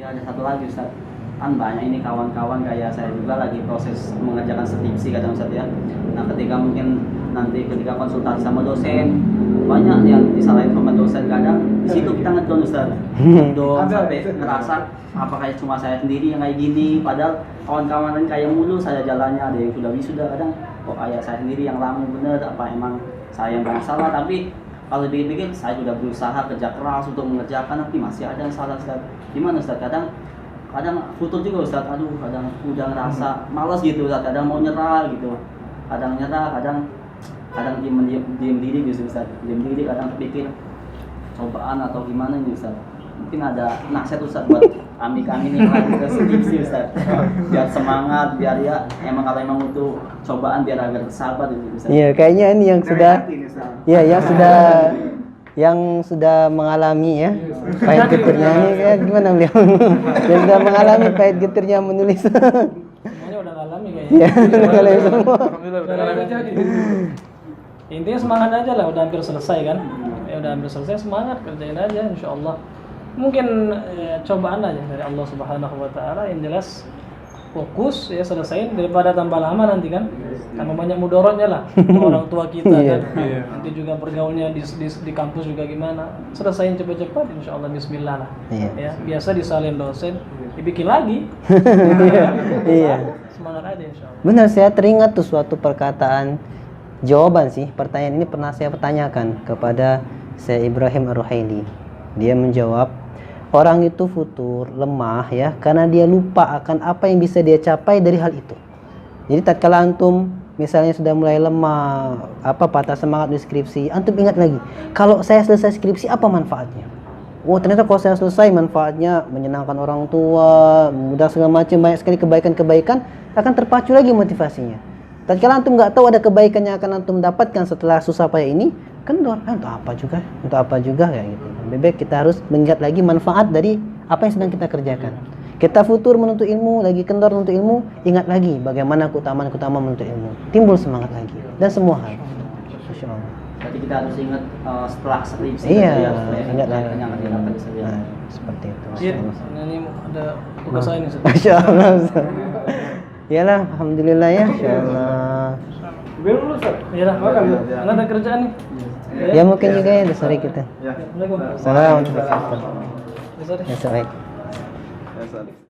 Ya ada satu lagi Ustaz, kan banyak ini kawan-kawan kayak saya juga lagi proses mengerjakan skripsi kadang Ustaz ya. Nah ketika mungkin nanti ketika konsultasi sama dosen, banyak yang disalahin sama dosen, kadang di situ kita ngedon Ustaz. Ngedon sampai ngerasa apa kayak cuma saya sendiri yang kayak gini, padahal kawan-kawan lain kayak mulu saya jalannya, ada yang sudah wisuda, kadang kok kayak saya sendiri yang lama bener, apa emang saya yang banyak salah. Tapi kalau dipikir-pikir saya sudah berusaha kerja keras untuk mengerjakan, tapi masih ada yang salah Ustaz. Gimana Ustaz? Kadang futur juga Ustaz, aduh kadang udah ngerasa malas gitu Ustaz, kadang mau nyerah gitu, kadang nyerah, kadang diem diri gitu Ustaz, diem diri, kadang terpikir cobaan atau gimana nih Ustaz. Mungkin ada nasihat Ustaz buat kami nih lagi ke skripsi Ustaz, biar semangat, biar ya emang kalau emang butuh cobaan biar agar bersabar gitu Ustaz. Iya, kayaknya ini yang sudah, ya yang sudah mengalami ya pahit getirnya ini, kayak gimana beliau yang sudah mengalami pahit getirnya menulis. Semuanya udah ngalami kayaknya. Iya, udah ngalami semua. Intinya semangat aja lah, udah hampir selesai kan. Ya udah hampir selesai, semangat kerjain aja insyaallah. Mungkin cobaan aja dari Allah Subhanahu wa taala, yang jelas fokus ya, selesaiin daripada tambah lama nanti kan. Tambah banyak mudorotnya lah orang tua kita kan. Nanti juga pergaulnya di kampus juga gimana. Selesaiin cepat-cepat insyaallah, bismillah lah. Ya, biasa disalin dosen, dibikin lagi. Iya. Semangat aja insyaallah. Benar, saya teringat tuh suatu perkataan, jawaban sih pertanyaan ini pernah saya pertanyakan kepada Syekh Ibrahim Ar-Ruhaili. Dia menjawab, orang itu futur, lemah ya, karena dia lupa akan apa yang bisa dia capai dari hal itu. Jadi tatkala antum misalnya sudah mulai lemah, patah semangat di skripsi, antum ingat lagi, kalau saya selesai skripsi apa manfaatnya? Oh ternyata kalau saya selesai manfaatnya menyenangkan orang tua, mudah segala macam, banyak sekali kebaikan-kebaikan, akan terpacu lagi motivasinya. Tatkala antum nggak tahu ada kebaikan yang akan antum dapatkan setelah susah payah ini, kendor, untuk apa juga kayak gitu. Lebih baik kita harus mengingat lagi manfaat dari apa yang sedang kita kerjakan. Kita futur menuntut ilmu, lagi kendor menuntut ilmu, ingat lagi bagaimana keutamaan menuntut ilmu. Timbul semangat lagi dan semua hal. Masya Allah. Jadi kita harus ingat setelah skripsi. Iya, ingat lagi. Nah, seperti itu. Iya, ini ada tugas saya nih. Masya Allah. Iyalah, alhamdulillah ya. Insyaallah. Belum lulus, Ustaz? Iyalah, enggak ada kerjaan nih. Ya mungkin juga ya, udah sore kita. Assalamualaikum. Assalamualaikum. Ya, sorry. Ya, sore. Ya, sorry.